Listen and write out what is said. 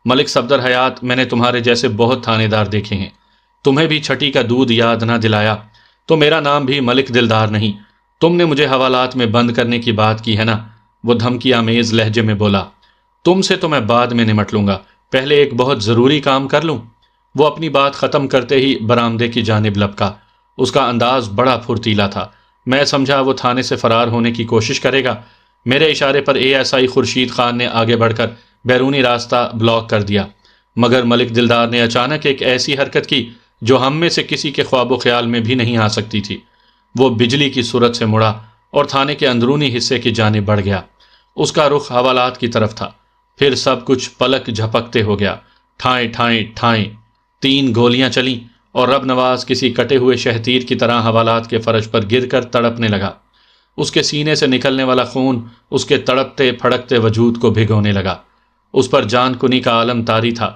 ملک صفدر حیات، میں نے تمہارے جیسے بہت تھانے دار دیکھے ہیں، تمہیں بھی چھٹی کا دودھ یاد نہ دلایا تو میرا نام بھی ملک دلدار نہیں۔ تم نے مجھے حوالات میں بند کرنے کی بات کی ہے نا؟ وہ دھمکی آمیز لہجے میں بولا۔ تم سے تو میں بعد میں نمٹ لوں گا، پہلے ایک بہت ضروری کام کر لوں۔ وہ اپنی بات ختم کرتے ہی برآمدے کی جانب لپکا۔ اس کا انداز بڑا پھرتیلا تھا، میں سمجھا وہ تھانے سے فرار ہونے کی کوشش کرے گا۔ میرے اشارے پر ASI خورشید خان نے آگے بڑھ کر بیرونی راستہ بلاک کر دیا، مگر ملک دلدار نے اچانک ایک ایسی حرکت کی جو ہم میں سے کسی کے خواب و خیال میں بھی نہیں آ سکتی تھی۔ وہ بجلی کی صورت سے مڑا اور تھانے کے اندرونی حصے کی جانب بڑھ گیا۔ اس کا رخ حوالات کی طرف تھا۔ پھر سب کچھ پلک جھپکتے ہو گیا۔ ٹھائیں ٹھائیں ٹھائیں 3 گولیاں چلیں اور رب نواز کسی کٹے ہوئے شہتیر کی طرح حوالات کے فرش پر گر کر تڑپنے لگا۔ اس کے سینے سے نکلنے والا خون اس کے تڑپتے پھڑکتے وجود کو بھگونے لگا۔ اس پر جان کنی کا عالم طاری تھا۔